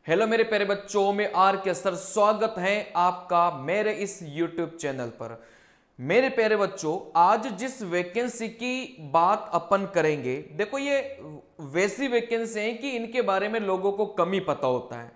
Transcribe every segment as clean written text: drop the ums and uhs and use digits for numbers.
Hello मेरे प्यारे बच्चों में आर के सर, स्वागत है आपका मेरे इस YouTube चैनल पर। मेरे प्यारे बच्चों, आज जिस वैकेंसी की बात अपन करेंगे, देखो ये वैसी वैकेंसी है कि इनके बारे में लोगों को कम ही पता होता है।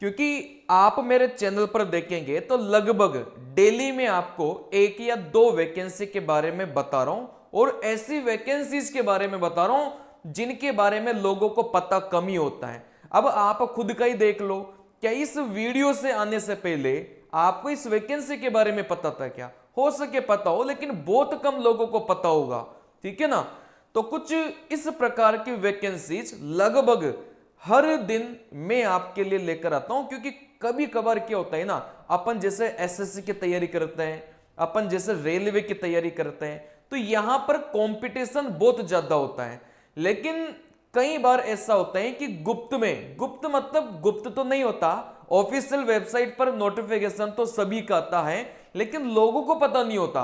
क्योंकि आप मेरे चैनल पर देखेंगे तो लगभग डेली में आपको एक या दो वैकेंसी के बारे में बता रहा हूं, और ऐसी वैकेंसीज के बारे में बता रहा हूं जिनके बारे में लोगों को पता कम ही होता है। अब आप खुद का ही देख लो, क्या इस वीडियो से आने से पहले आपको इस वैकेंसी के बारे में पता था? क्या हो सके पता हो, लेकिन बहुत कम लोगों को पता होगा, ठीक है ना। तो कुछ इस प्रकार की वैकेंसीज लगभग हर दिन मैं आपके लिए लेकर आता हूं, क्योंकि कभी कभार क्या होता है ना, अपन जैसे एसएससी की तैयारी करते हैं, अपन जैसे रेलवे की तैयारी करते हैं, तो यहां पर कंपटीशन बहुत ज्यादा होता है। लेकिन कई बार ऐसा होता है कि गुप्त में, गुप्त मतलब गुप्त तो नहीं होता, ऑफिशियल वेबसाइट पर नोटिफिकेशन तो सभी का आता है, लेकिन लोगों को पता नहीं होता।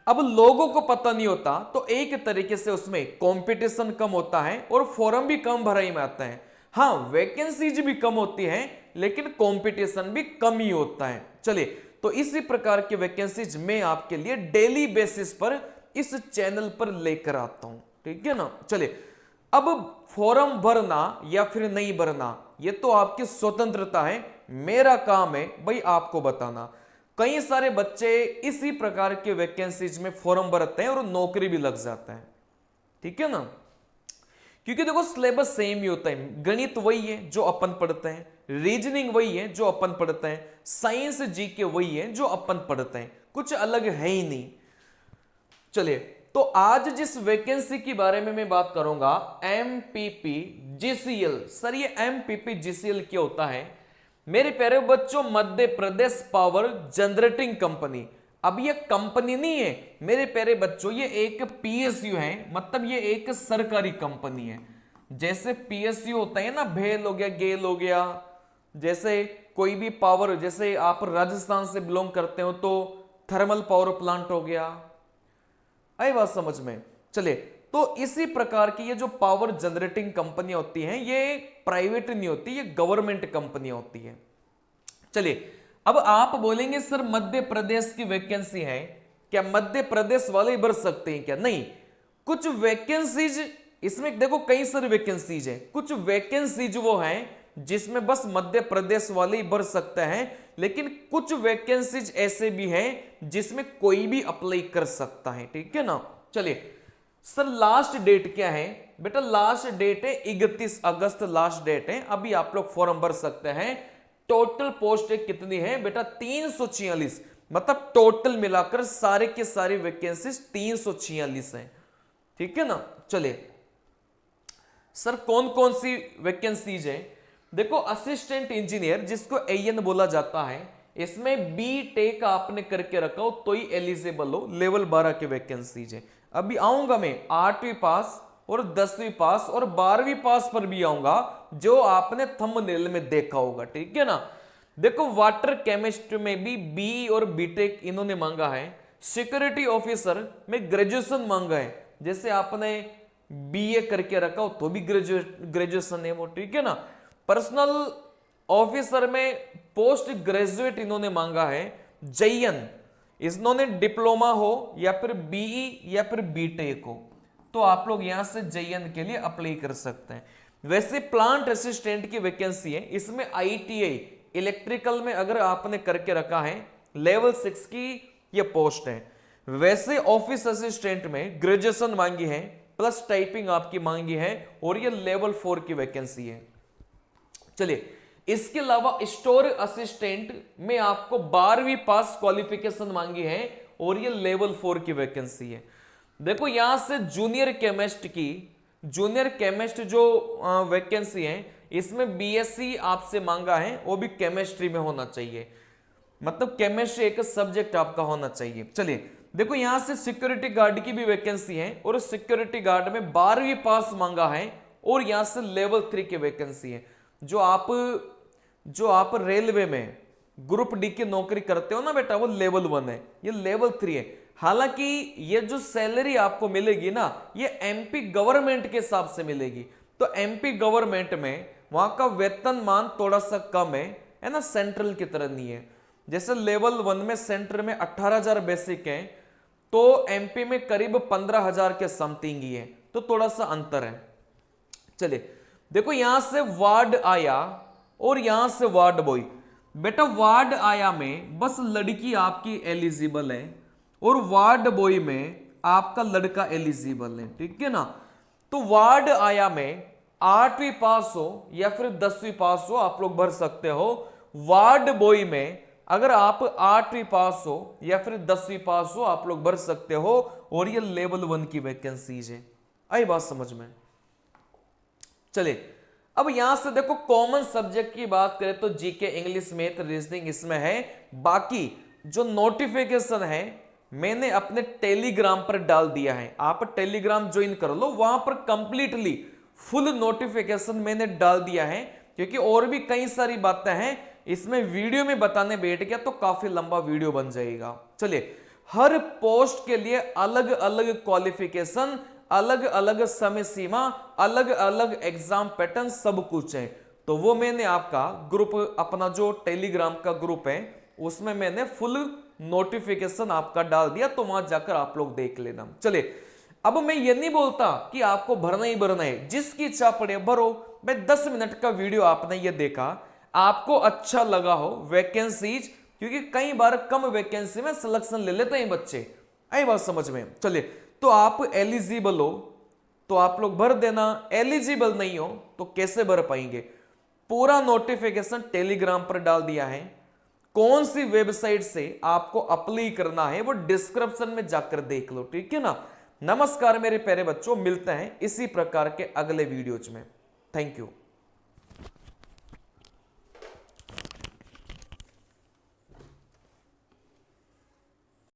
अब लोगों को पता नहीं होता तो एक तरीके से उसमें कंपटीशन कम होता है और फॉर्म भी कम भराई में आता है। हाँ, वैकेंसीज भी कम होती है, लेकिन कंपटीशन भी कम ही होता है। चलिए, तो इसी प्रकार की वैकेंसीज मैं आपके लिए डेली बेसिस पर इस चैनल पर लेकर आता हूं, ठीक है ना। चलिए, अब फॉर्म भरना या फिर नहीं भरना ये तो आपकी स्वतंत्रता है, मेरा काम है भाई आपको बताना। कई सारे बच्चे इसी प्रकार के वैकेंसीज में फॉर्म भरते हैं और नौकरी भी लग जाता है, ठीक है ना। क्योंकि देखो सिलेबस सेम ही होता है, गणित वही है जो अपन पढ़ते हैं, रीजनिंग वही है जो अपन पढ़ते हैं, साइंस जीके वही है जो अपन पढ़ते हैं, कुछ अलग है ही नहीं। चलिए, तो आज जिस वैकेंसी के बारे में मैं बात करूंगा, एमपीपी जीसीएल। सर ये एमपीपी जीसीएल क्या होता है? मेरे प्यारे बच्चों, Madhya Pradesh power generating company. अब ये कंपनी नहीं है मेरे प्यारे बच्चों, ये एक पीएसयू है, मतलब ये एक सरकारी कंपनी है। जैसे पीएसयू होता है ना, भेल हो गया, गेल हो गया, जैसे कोई भी पावर, जैसे आप राजस्थान से बिलोंग करते हो तो थर्मल पावर प्लांट हो गया। आई बात समझ में? चलिए, तो इसी प्रकार की ये जो पावर जनरेटिंग कंपनी होती हैं, ये प्राइवेट नहीं होती, ये गवर्नमेंट कंपनी होती है। चलिए, अब आप बोलेंगे सर मध्य प्रदेश की वैकेंसी है, क्या मध्य प्रदेश वाले ही भर सकते हैं क्या? नहीं, कुछ वैकेंसीज इसमें देखो, कई सारी वैकेंसीज है, कुछ वैकेंसीज वो हैं जिसमें बस मध्य प्रदेश वाले ही भर सकते हैं, लेकिन कुछ वैकेंसीज ऐसे भी हैं जिसमें कोई भी अप्लाई कर सकता है, ठीक है ना। चलिए सर, लास्ट डेट क्या है बेटा? लास्ट डेट है 31 अगस्त, लास्ट डेट है, अभी आप लोग फॉर्म भर सकते हैं। टोटल पोस्ट कितनी है बेटा? 346, मतलब टोटल मिलाकर सारे के सारी वैकेंसीज 346 है, ठीक है ना। चलिए सर, कौन कौन सी वैकेंसीज है? देखो, असिस्टेंट इंजीनियर जिसको एएन बोला जाता है, इसमें बी टेक आपने करके रखा हो तो ही एलिजिबल हो, लेवल 12 के वैकेंसीज है। अभी आऊंगा मैं 8वीं पास और 10वीं पास और 12वीं पास पर भी आऊंगा, जो आपने थंबनेल में देखा होगा, ठीक है ना। देखो, वाटर केमिस्ट्री में भी बी और बीटेक इन्होंने मांगा है। सिक्योरिटी ऑफिसर में ग्रेजुएशन मांगा है, जैसे आपने बीए करके रखा हो तो भी ग्रेजुएशन है वो, ठीक है ना। पर्सनल ऑफिसर में पोस्ट ग्रेजुएट इन्होंने मांगा है। जयन, इन्होंने डिप्लोमा हो या फिर बीई या फिर बीटेक हो, तो आप लोग यहां से जयन के लिए अप्लाई कर सकते हैं। वैसे प्लांट असिस्टेंट की वैकेंसी है, इसमें आईटीआई इलेक्ट्रिकल में अगर आपने करके रखा है, लेवल 6 की ये पोस्ट है। वैसे ऑफिस असिस्टेंट में ग्रेजुएशन मांगी है प्लस टाइपिंग आपकी मांगी है, और ये लेवल 4 की वैकेंसी है। चलिए, इसके अलावा स्टोर असिस्टेंट में आपको 12वीं पास क्वालिफिकेशन मांगी है, और ये लेवल 4 की वैकेंसी है। देखो, यहां से जूनियर केमिस्ट की, जूनियर केमिस्ट जो वैकेंसी है, इसमें बीएससी आपसे मांगा है, वो भी केमिस्ट्री में होना चाहिए, मतलब केमिस्ट्री एक सब्जेक्ट आपका होना चाहिए। चलिए, देखो यहां से सिक्योरिटी गार्ड की भी वैकेंसी है, और सिक्योरिटी गार्ड में 12वीं पास मांगा है, और यहां से लेवल 3 की वैकेंसी है। जो आप रेलवे में ग्रुप डी की नौकरी करते हो ना बेटा, वो लेवल 1 है, ये लेवल 3 है। हालांकि ये जो सैलरी आपको मिलेगी ना, ये एमपी गवर्नमेंट के हिसाब से मिलेगी। तो एमपी गवर्नमेंट में वहां का वेतनमान थोड़ा सा कम है ना, सेंट्रल की तरह नहीं है। जैसे लेवल 1 में सेंटर में 18,000 बेसिक है, तो एमपी में करीब 15,000 के समथिंग ही है, तो थोड़ा सा अंतर है। चलिए देखो, यहां से वार्ड आया और यहां से वार्ड बॉय। बेटा वार्ड आया में बस लड़की आपकी एलिजिबल है और वार्ड बॉय में आपका लड़का एलिजिबल है, ठीक है ना। तो वार्ड आया में 8वीं पास हो या फिर 10वीं पास हो, आप लोग भर सकते हो। वार्ड बॉय में अगर आप 8वीं पास हो या फिर 10वीं पास हो, आप लोग भर सकते हो। और ये लेवल 1 की वैकेंसीज है। आई बात समझ में? चलिए अब यहां से देखो, कॉमन सब्जेक्ट की बात करें तो जीके, इंग्लिश, मैथ, रीजनिंग इसमें है। बाकी जो नोटिफिकेशन है मैंने अपने टेलीग्राम पर डाल दिया है, आप टेलीग्राम ज्वाइन कर लो, वहां पर कंप्लीटली फुल नोटिफिकेशन मैंने डाल दिया है। क्योंकि और भी कई सारी बातें हैं, इसमें वीडियो में बताने बैठ गया तो काफी लंबा वीडियो बन जाएगा। चलिए, हर पोस्ट के लिए अलग अलग क्वालिफिकेशन, अलग अलग समय सीमा, अलग अलग एग्जाम पैटर्न, सब कुछ है। तो वो मैंने आपका ग्रुप, अपना जो टेलीग्राम का ग्रुप है, उसमें मैंने फुल नोटिफिकेशन आपका डाल दिया, तो वहां जाकर आप लोग देख लेना। चलिए, अब मैं ये नहीं बोलता कि आपको भरना ही भरना है, जिसकी इच्छा पड़े भरो। मैं 10 मिनट का वीडियो आपने ये देखा, आपको अच्छा लगा हो वैकेंसीज, क्योंकि कई बार कम वैकेंसी में सिलेक्शन ले लेते हैं बच्चे। आई बात समझ में? चलिए, तो आप एलिजिबल हो तो आप लोग भर देना, एलिजिबल नहीं हो तो कैसे भर पाएंगे? पूरा नोटिफिकेशन टेलीग्राम पर डाल दिया है। कौन सी वेबसाइट से आपको अप्लाई करना है वो डिस्क्रिप्शन में जाकर देख लो, ठीक है ना। नमस्कार मेरे प्यारे बच्चों, मिलते हैं इसी प्रकार के अगले वीडियोज में। Thank you.